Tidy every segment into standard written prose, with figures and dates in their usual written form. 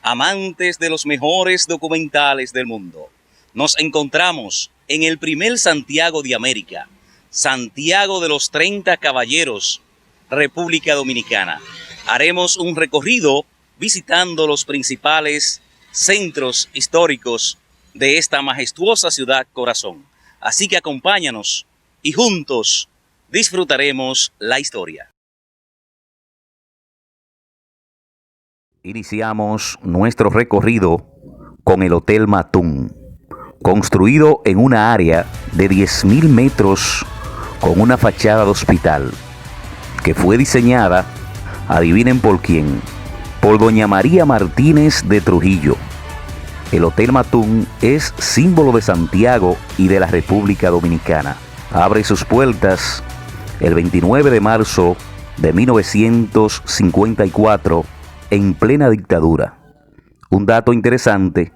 amantes de los mejores documentales del mundo. Nos encontramos en el primer Santiago de América, Santiago de los 30 Caballeros, República Dominicana. Haremos un recorrido visitando los principales centros históricos de esta majestuosa ciudad corazón. Así que acompáñanos y juntos disfrutaremos la historia. Iniciamos nuestro recorrido con el Hotel Matún, construido en una área de 10.000 metros con una fachada de hospital, que fue diseñada, adivinen por quién, por doña María Martínez de Trujillo. El Hotel Matún es símbolo de Santiago y de la República Dominicana. Abre sus puertas el 29 de marzo de 1954 en plena dictadura. Un dato interesante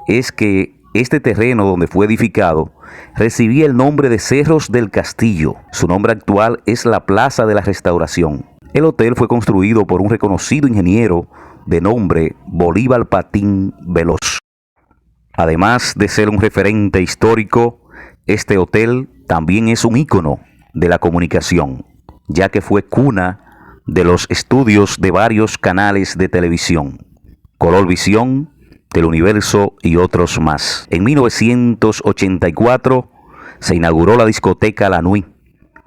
es que este terreno donde fue edificado recibía el nombre de Cerros del Castillo. Su nombre actual es la Plaza de la Restauración. El hotel fue construido por un reconocido ingeniero de nombre Bolívar Patín Veloz. Además de ser un referente histórico, este hotel también es un ícono de la comunicación, ya que fue cuna de los estudios de varios canales de televisión, Colorvisión, Teleuniverso y otros más. En 1984 se inauguró la discoteca La Nuit.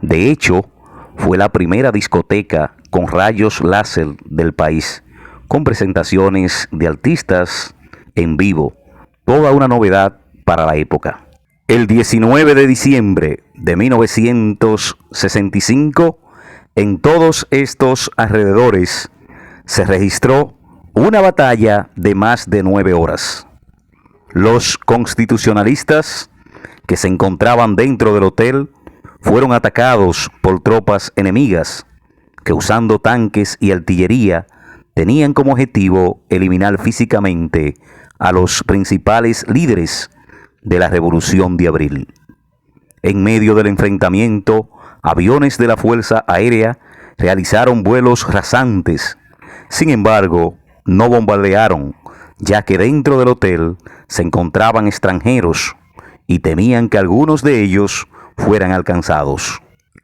De hecho, fue la primera discoteca con rayos láser del país, con presentaciones de artistas en vivo, toda una novedad para la época. El 19 de diciembre de 1965, en todos estos alrededores se registró una batalla de más de 9 horas. Los constitucionalistas que se encontraban dentro del hotel fueron atacados por tropas enemigas que, usando tanques y artillería, tenían como objetivo eliminar físicamente a los principales líderes de la Revolución de Abril. En medio del enfrentamiento, aviones de la Fuerza Aérea realizaron vuelos rasantes. Sin embargo, no bombardearon, ya que dentro del hotel se encontraban extranjeros y temían que algunos de ellos fueran alcanzados.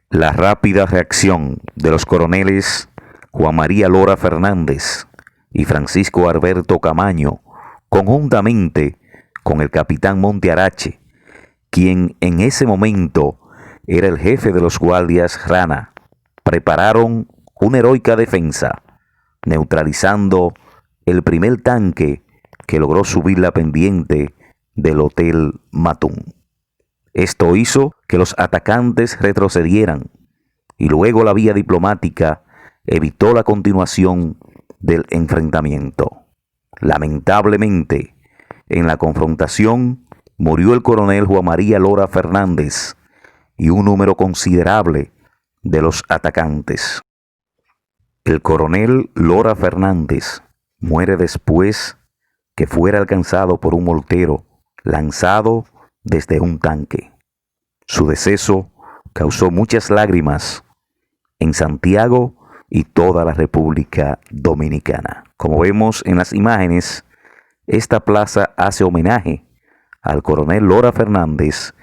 La rápida reacción de los coroneles Juan María Lora Fernández y Francisco Alberto Camaño, conjuntamente con el capitán Montearache, quien en ese momento era el jefe de los guardias Rana, prepararon una heroica defensa, neutralizando el primer tanque que logró subir la pendiente del Hotel Matún. Esto hizo que los atacantes retrocedieran y luego la vía diplomática evitó la continuación del enfrentamiento. Lamentablemente, en la confrontación murió el coronel Juan María Lora Fernández y un número considerable de los atacantes. El coronel Lora Fernández muere después que fuera alcanzado por un mortero lanzado desde un tanque. Su deceso causó muchas lágrimas en Santiago y toda la República Dominicana. Como vemos en las imágenes, esta plaza hace homenaje al coronel Lora Fernández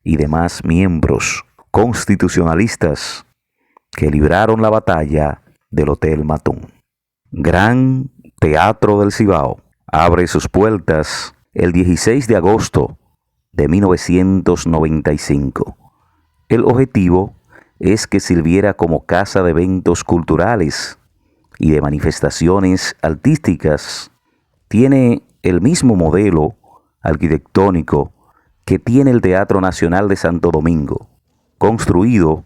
y demás miembros constitucionalistas que libraron la batalla del Hotel Matún. Gran Teatro del Cibao abre sus puertas el 16 de agosto de 1995. El objetivo es que sirviera como casa de eventos culturales y de manifestaciones artísticas. Tiene el mismo modelo arquitectónico que tiene el Teatro Nacional de Santo Domingo, construido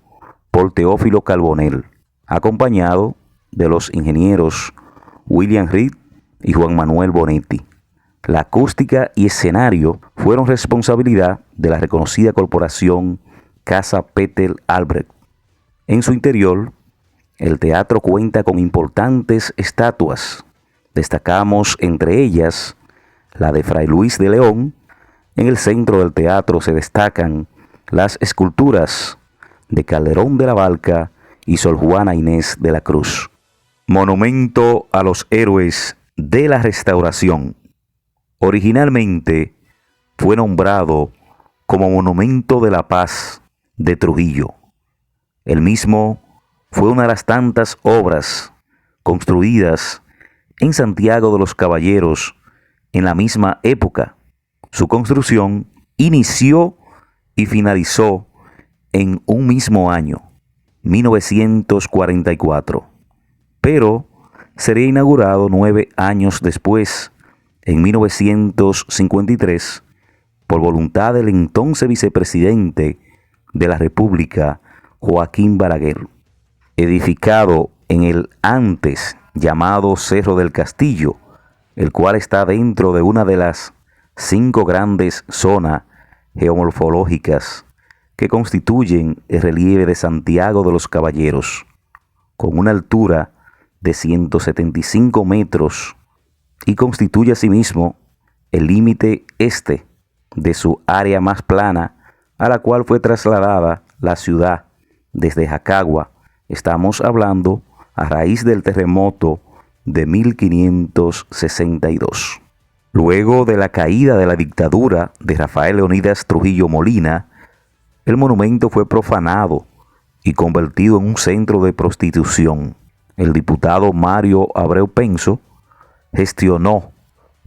por Teófilo Carbonell, acompañado de los ingenieros William Reed y Juan Manuel Bonetti. La acústica y escenario fueron responsabilidad de la reconocida corporación Casa Peter Albrecht. En su interior, el teatro cuenta con importantes estatuas. Destacamos entre ellas la de Fray Luis de León. En el centro del teatro se destacan las esculturas de Calderón de la Barca y Sor Juana Inés de la Cruz. Monumento a los héroes de la Restauración. Originalmente fue nombrado como Monumento de la Paz de Trujillo. El mismo fue una de las tantas obras construidas en Santiago de los Caballeros en la misma época. Su construcción inició y finalizó en un mismo año, 1944, pero sería inaugurado 9 años después, en 1953, por voluntad del entonces vicepresidente de la República, Joaquín Balaguer. Edificado en el antes llamado Cerro del Castillo, el cual está dentro de una de las 5 grandes zonas geomorfológicas que constituyen el relieve de Santiago de los Caballeros, con una altura de 175 metros y constituye asimismo el límite este de su área más plana, a la cual fue trasladada la ciudad desde Jacagua. Estamos hablando a raíz del terremoto de 1562. Luego de la caída de la dictadura de Rafael Leónidas Trujillo Molina, el monumento fue profanado y convertido en un centro de prostitución. El diputado Mario Abreu Penso gestionó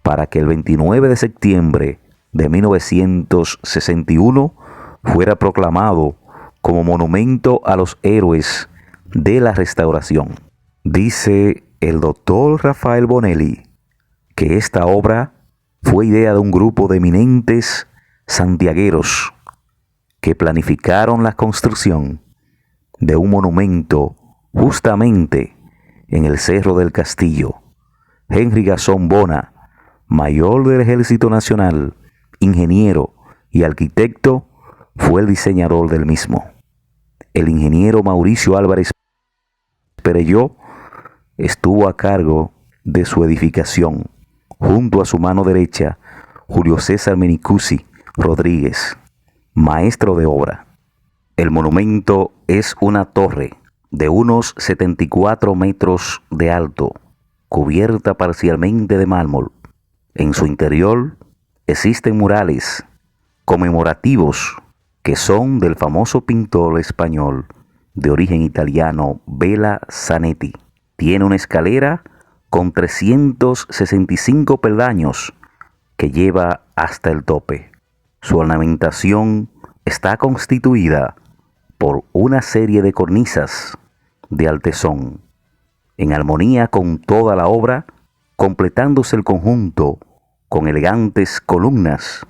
para que el 29 de septiembre de 1961 fuera proclamado como monumento a los héroes de la Restauración. Dice el doctor Rafael Bonelli que esta obra fue idea de un grupo de eminentes santiagueros que planificaron la construcción de un monumento justamente en el Cerro del Castillo. Henry Gasón Bona, mayor del Ejército Nacional, ingeniero y arquitecto, fue el diseñador del mismo. El ingeniero Mauricio Álvarez Perelló estuvo a cargo de su edificación, junto a su mano derecha, Julio César Menicucci Rodríguez, maestro de obra. El monumento es una torre de unos 74 metros de alto, cubierta parcialmente de mármol. En su interior existen murales conmemorativos que son del famoso pintor español de origen italiano Bela Zanetti. Tiene una escalera con 365 peldaños que lleva hasta el tope. Su ornamentación está constituida por una serie de cornisas de artesón, en armonía con toda la obra, completándose el conjunto con elegantes columnas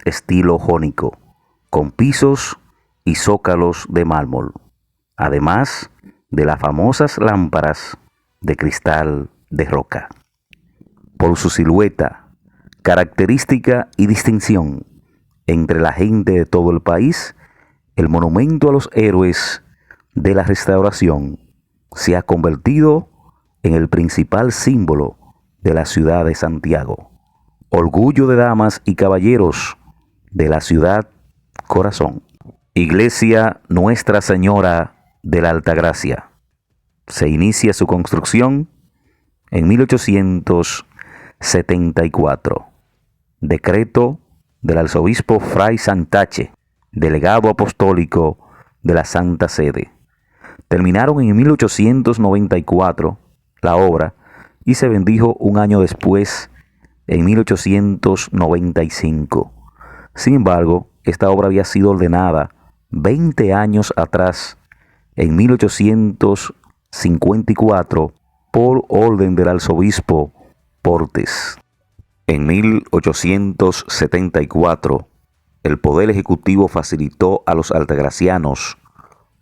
estilo jónico, con pisos y zócalos de mármol, además de las famosas lámparas de cristal de roca. Por su silueta, característica y distinción entre la gente de todo el país, el monumento a los héroes de la Restauración se ha convertido en el principal símbolo de la ciudad de Santiago, orgullo de damas y caballeros de la ciudad corazón. Iglesia Nuestra Señora de la Altagracia. Se inicia su construcción en 1874. Decreto del arzobispo Fray Santache, delegado apostólico de la Santa Sede. Terminaron en 1894 la obra y se bendijo un año después, en 1895. Sin embargo, esta obra había sido ordenada 20 años atrás, en 1854, por orden del arzobispo Portes. En 1874, el Poder Ejecutivo facilitó a los altagracianos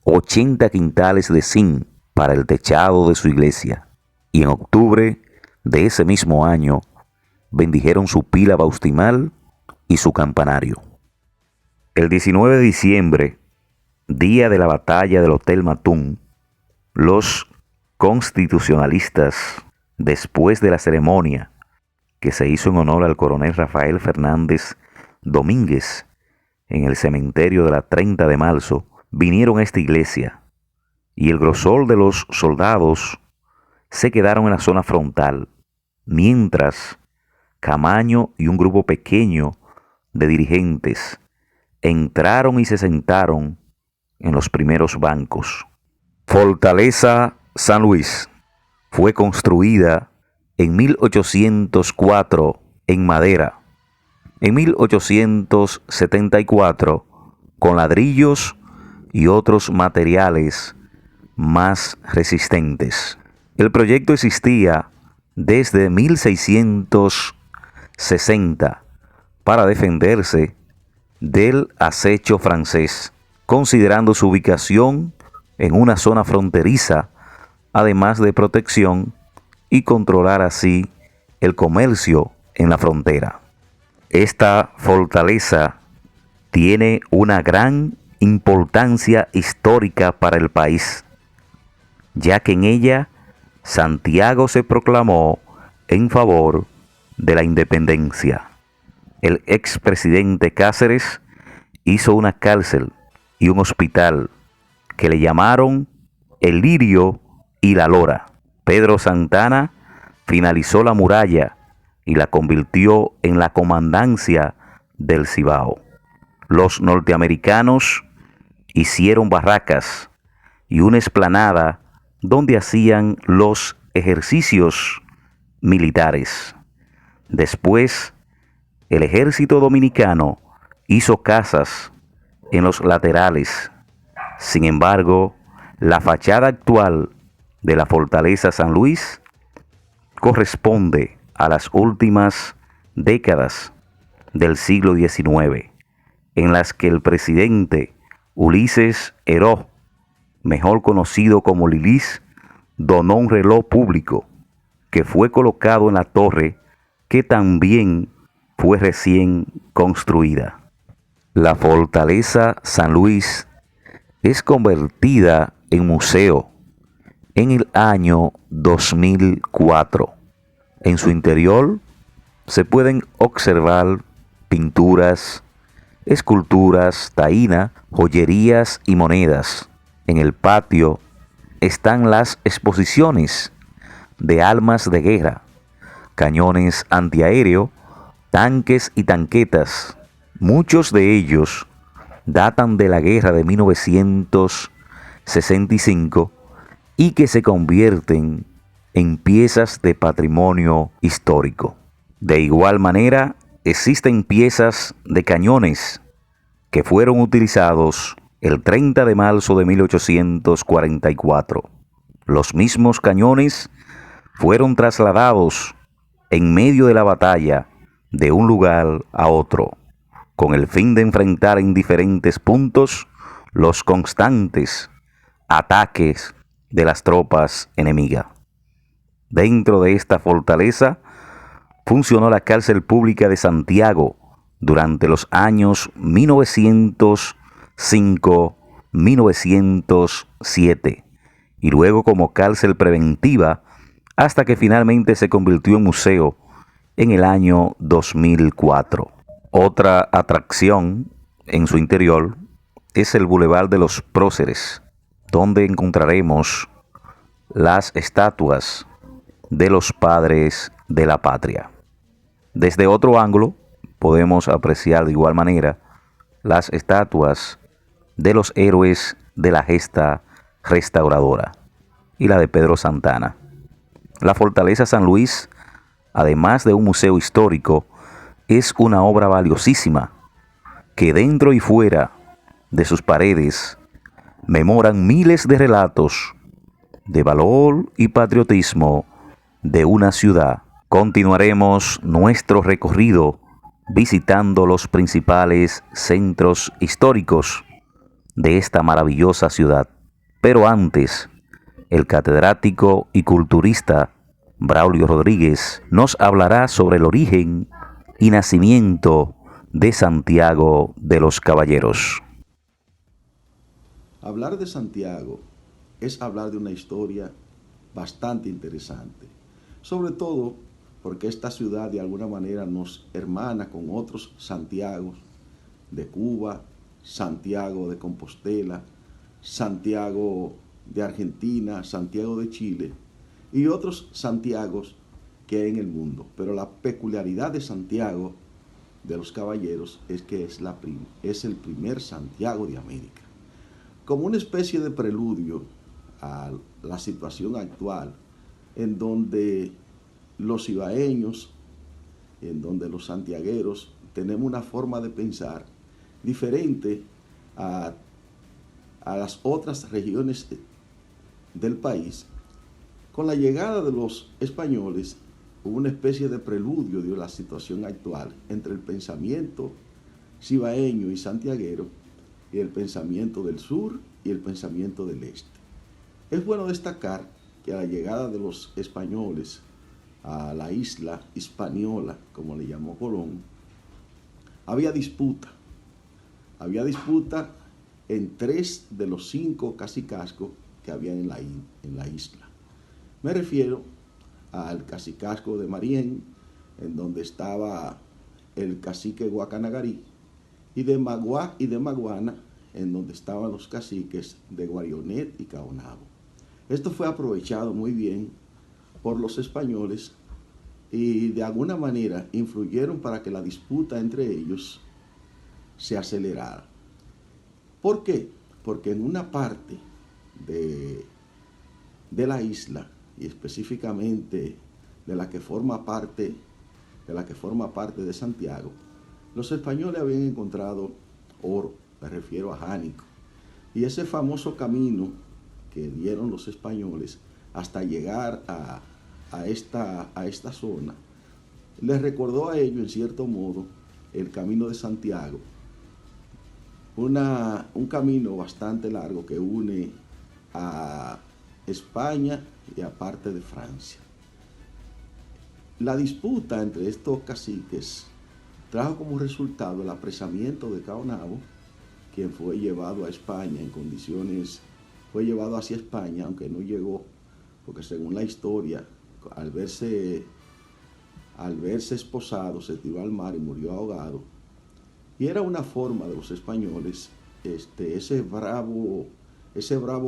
80 quintales de zinc para el techado de su iglesia, y en octubre de ese mismo año bendijeron su pila bautismal y su campanario. El 19 de diciembre, día de la batalla del Hotel Matún, los constitucionalistas, después de la ceremonia que se hizo en honor al coronel Rafael Fernández Domínguez en el cementerio de la 30 de marzo, vinieron a esta iglesia y el grosor de los soldados se quedaron en la zona frontal mientras Camaño y un grupo pequeño de dirigentes entraron y se sentaron en los primeros bancos. Fortaleza San Luis fue construida en 1804 en madera, en 1874 con ladrillos y otros materiales más resistentes. El proyecto existía desde 1660 para defenderse del acecho francés, considerando su ubicación en una zona fronteriza, además de protección y controlar así el comercio en la frontera. Esta fortaleza tiene una gran importancia histórica para el país, ya que en ella Santiago se proclamó en favor de la independencia. El expresidente Cáceres hizo una cárcel y un hospital que le llamaron El Lirio y la Lora. Pedro Santana finalizó la muralla y la convirtió en la comandancia del Cibao. Los norteamericanos hicieron barracas y una explanada donde hacían los ejercicios militares. Después, el ejército dominicano hizo casas en los laterales. Sin embargo, la fachada actual de la Fortaleza San Luis corresponde a las últimas décadas del siglo XIX, en las que el presidente Ulises Heró, mejor conocido como Lilis, donó un reloj público que fue colocado en la torre que también fue recién construida. La Fortaleza San Luis es convertida en museo en el año 2004. En su interior se pueden observar pinturas, esculturas, taína, joyerías y monedas. En el patio están las exposiciones de armas de guerra, cañones antiaéreo, tanques y tanquetas. Muchos de ellos datan de la guerra de 1965 y que se convierten en piezas de patrimonio histórico. De igual manera, existen piezas de cañones que fueron utilizados el 30 de marzo de 1844. Los mismos cañones fueron trasladados en medio de la batalla de un lugar a otro, con el fin de enfrentar en diferentes puntos los constantes ataques de las tropas enemigas. Dentro de esta fortaleza funcionó la cárcel pública de Santiago durante los años 1905-1907 y luego como cárcel preventiva hasta que finalmente se convirtió en museo en el año 2004. Otra atracción en su interior es el Boulevard de los Próceres, donde encontraremos las estatuas de los padres de la patria. Desde otro ángulo podemos apreciar de igual manera las estatuas de los héroes de la gesta restauradora y la de Pedro Santana. La Fortaleza San Luis, además de un museo histórico, es una obra valiosísima que dentro y fuera de sus paredes memoran miles de relatos de valor y patriotismo de una ciudad. Continuaremos nuestro recorrido visitando los principales centros históricos de esta maravillosa ciudad. Pero antes, el catedrático y culturista Braulio Rodríguez nos hablará sobre el origen y nacimiento de Santiago de los Caballeros. Hablar de Santiago es hablar de una historia bastante interesante, sobre todo porque esta ciudad de alguna manera nos hermana con otros Santiagos de Cuba, Santiago de Compostela, Santiago de Argentina, Santiago de Chile y otros Santiagos que hay en el mundo. Pero la peculiaridad de Santiago de los Caballeros es que es el primer Santiago de América. Como una especie de preludio a la situación actual, en donde los ibaeños, en donde los santiagueros tenemos una forma de pensar diferente a las otras regiones del país. Con la llegada de los españoles hubo una especie de preludio de la situación actual entre el pensamiento cibaeño y santiaguero y el pensamiento del sur y el pensamiento del este. Es bueno destacar que a la llegada de los españoles a la isla Hispaniola, como le llamó Colón, había disputa en 3 de los 5 cacicazgos que había en la isla. Me refiero al cacicazgo de Marién, en donde estaba el cacique Guacanagarí, y de Maguá y de Maguana, en donde estaban los caciques de Guarionet y Caonabo. Esto fue aprovechado muy bien por los españoles y de alguna manera influyeron para que la disputa entre ellos se acelerara. ¿Por qué? Porque en una parte de la isla, y específicamente de la que forma parte de Santiago, los españoles habían encontrado oro, me refiero a jánico, y ese famoso camino que dieron los españoles hasta llegar a esta zona les recordó a ellos en cierto modo el camino de Santiago, un camino bastante largo que une a España y a parte de Francia. La disputa entre estos caciques trajo como resultado el apresamiento de Caonabo, quien fue llevado a España en condiciones, fue llevado hacia España, aunque no llegó, porque según la historia, al verse esposado, se tiró al mar y murió ahogado. Y era una forma de los españoles, ese bravo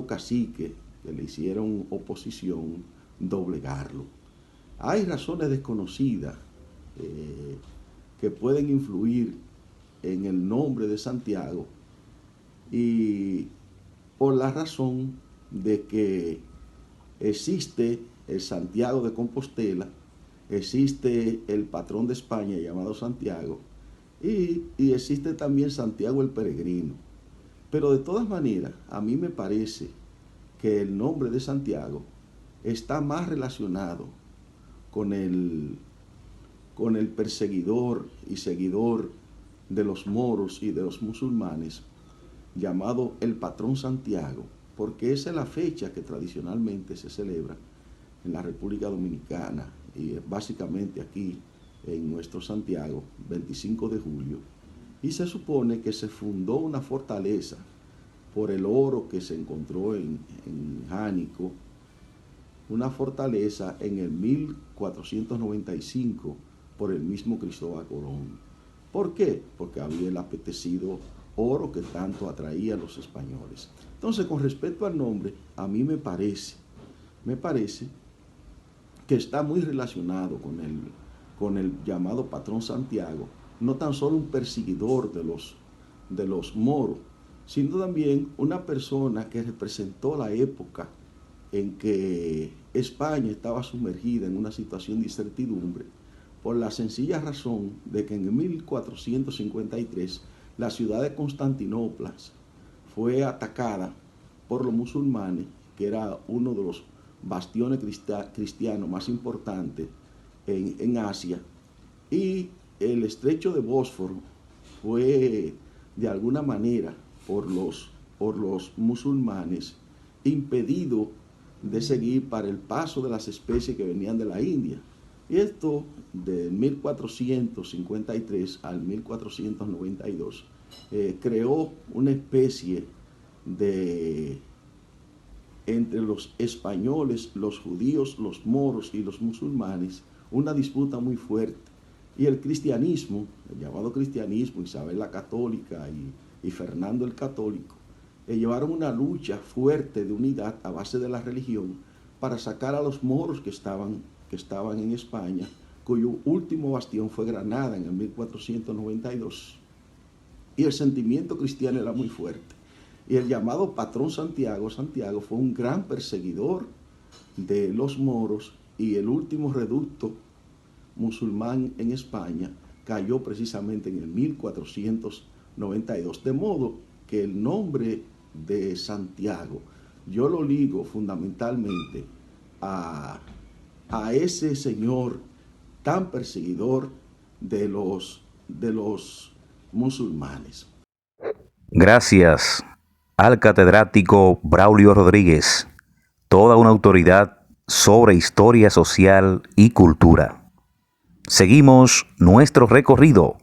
cacique que le hicieron oposición, doblegarlo. Hay razones desconocidas que pueden influir en el nombre de Santiago, y por la razón de que existe el Santiago de Compostela, existe el patrón de España llamado Santiago, y existe también Santiago el Peregrino. Pero de todas maneras, a mí me parece que el nombre de Santiago está más relacionado con el perseguidor y seguidor de los moros y de los musulmanes, llamado el patrón Santiago, porque esa es la fecha que tradicionalmente se celebra en la República Dominicana y básicamente aquí en nuestro Santiago, 25 de julio, y se supone que se fundó una fortaleza por el oro que se encontró en Jánico, una fortaleza en el 1495 por el mismo Cristóbal Colón. ¿Por qué? Porque había el apetecido oro que tanto atraía a los españoles. Entonces, con respecto al nombre, a mí me parece que está muy relacionado con el llamado patrón Santiago, no tan solo un perseguidor de los moros, sino también una persona que representó la época en que España estaba sumergida en una situación de incertidumbre, por la sencilla razón de que en 1453 la ciudad de Constantinopla fue atacada por los musulmanes, que era uno de los bastiones cristianos más importantes en Asia, y el estrecho de Bósforo fue de alguna manera por los musulmanes impedido de seguir para el paso de las especies que venían de la India. Y esto de 1453 al 1492 creó una especie de, entre los españoles, los judíos, los moros y los musulmanes, una disputa muy fuerte. Y el cristianismo, el llamado cristianismo, Isabel la Católica y Fernando el Católico, llevaron una lucha fuerte de unidad a base de la religión para sacar a los moros que estaban que estaban en España, cuyo último bastión fue Granada en el 1492. Y el sentimiento cristiano era muy fuerte. Y el llamado patrón Santiago fue un gran perseguidor de los moros, y el último reducto musulmán en España cayó precisamente en el 1492. De modo que el nombre de Santiago yo lo ligo fundamentalmente a ese señor tan perseguidor de los musulmanes. Gracias al catedrático Braulio Rodríguez, toda una autoridad sobre historia social y cultura. Seguimos nuestro recorrido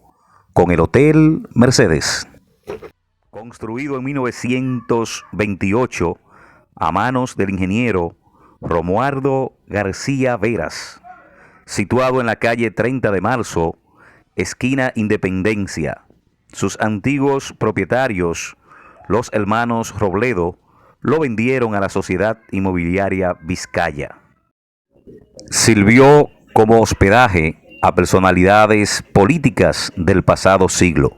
con el Hotel Mercedes. Construido en 1928 a manos del ingeniero Romualdo García Veras, situado en la calle 30 de Marzo, esquina Independencia. Sus antiguos propietarios, los hermanos Robledo, lo vendieron a la Sociedad Inmobiliaria Vizcaya. Sirvió como hospedaje a personalidades políticas del pasado siglo.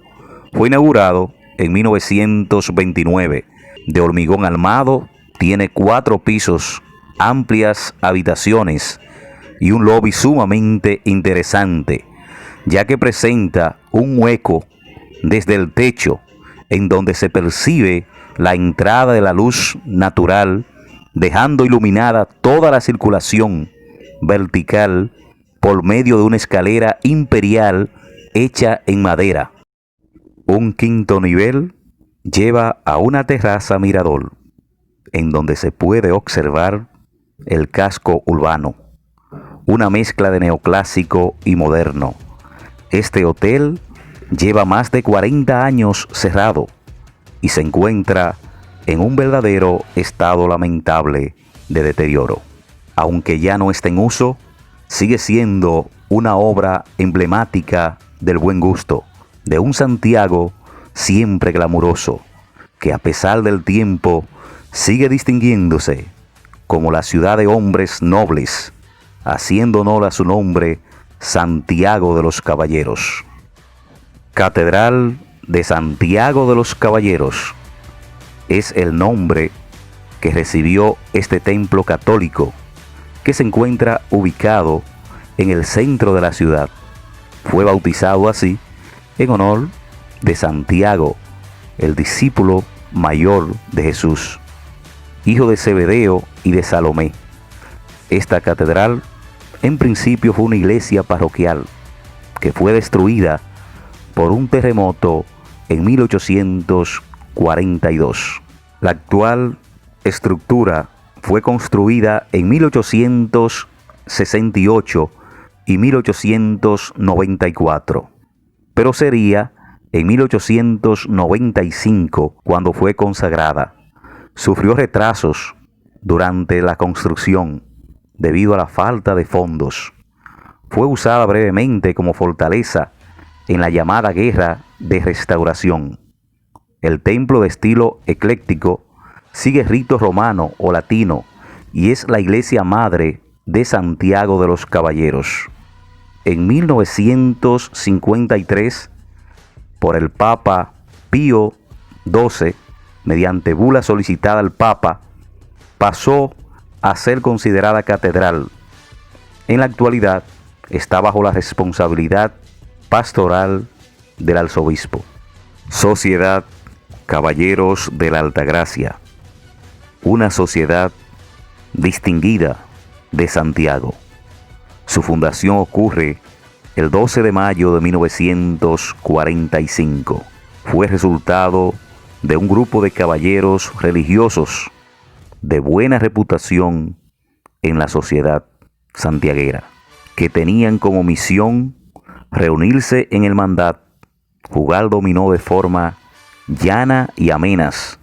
Fue inaugurado en 1929. De hormigón armado, tiene 4 pisos, amplias habitaciones y un lobby sumamente interesante, ya que presenta un hueco desde el techo en donde se percibe la entrada de la luz natural, dejando iluminada toda la circulación vertical por medio de una escalera imperial hecha en madera. Un quinto nivel lleva a una terraza mirador, en donde se puede observar el casco urbano, una mezcla de neoclásico y moderno. Este hotel lleva más de 40 años cerrado y se encuentra en un verdadero estado lamentable de deterioro. Aunque ya no está en uso, sigue siendo una obra emblemática del buen gusto de un Santiago siempre glamuroso, que a pesar del tiempo sigue distinguiéndose como la ciudad de hombres nobles, haciendo honor a su nombre, Santiago de los Caballeros. Catedral de Santiago de los Caballeros es el nombre que recibió este templo católico, que se encuentra ubicado en el centro de la ciudad. Fue bautizado así en honor de Santiago, el discípulo mayor de Jesús, hijo de Zebedeo y de Salomé. Esta catedral en principio fue una iglesia parroquial que fue destruida por un terremoto en 1842. La actual estructura fue construida en 1868 y 1894, pero sería en 1895 cuando fue consagrada. Sufrió retrasos durante la construcción debido a la falta de fondos. Fue usada brevemente como fortaleza en la llamada Guerra de Restauración. El templo, de estilo ecléctico, sigue rito romano o latino y es la iglesia madre de Santiago de los Caballeros. En 1953, por el Papa Pío XII, mediante bula solicitada al Papa, pasó a ser considerada catedral. En la actualidad está bajo la responsabilidad pastoral del arzobispo. Sociedad Caballeros de la Altagracia, una sociedad distinguida de Santiago. Su fundación ocurre el 12 de mayo de 1945. Fue resultado de un grupo de caballeros religiosos de buena reputación en la sociedad santiaguera, que tenían como misión reunirse en hermandad, jugar dominó de forma llana y amenas,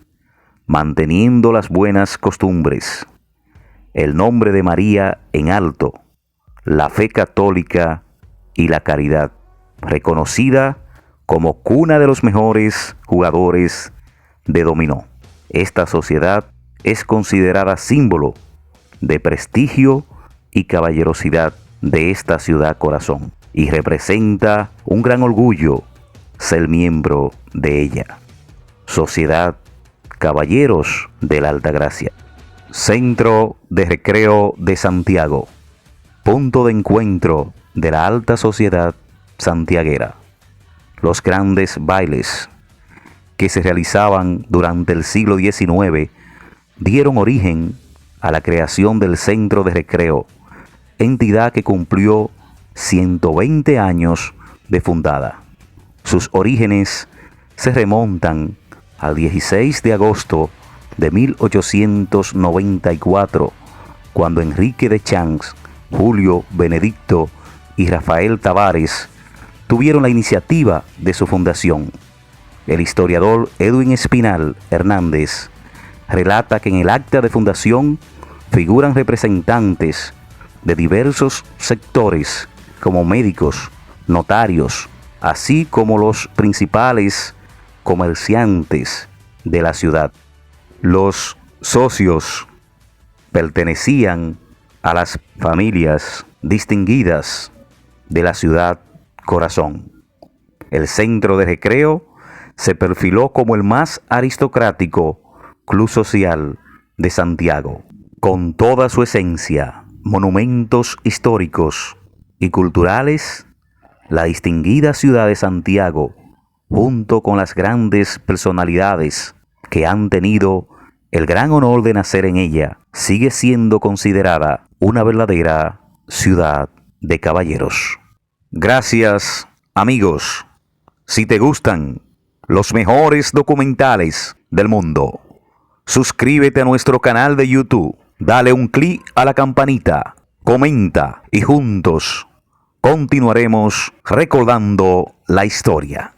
manteniendo las buenas costumbres, el nombre de María en alto, la fe católica y la caridad, reconocida como cuna de los mejores jugadores de dominó. Esta sociedad es considerada símbolo de prestigio y caballerosidad de esta ciudad corazón, y representa un gran orgullo ser miembro de ella. Sociedad Caballeros de la Altagracia. Centro de Recreo de Santiago. Punto de encuentro de la alta sociedad santiaguera. Los grandes bailes que se realizaban durante el siglo XIX dieron origen a la creación del Centro de Recreo, entidad que cumplió 120 años de fundada. Sus orígenes se remontan al 16 de agosto de 1894, cuando Enrique de Champs, Julio Benedicto y Rafael Tavares tuvieron la iniciativa de su fundación. El historiador Edwin Espinal Hernández relata que en el acta de fundación figuran representantes de diversos sectores como médicos, notarios, así como los principales comerciantes de la ciudad. Los socios pertenecían a las familias distinguidas de la ciudad corazón. El Centro de Recreo se perfiló como el más aristocrático club social de Santiago, con toda su esencia, monumentos históricos y culturales. La distinguida ciudad de Santiago, junto con las grandes personalidades que han tenido el gran honor de nacer en ella, sigue siendo considerada una verdadera ciudad de caballeros. Gracias, amigos. Si te gustan los mejores documentales del mundo, suscríbete a nuestro canal de YouTube, dale un clic a la campanita, comenta y juntos continuaremos recordando la historia.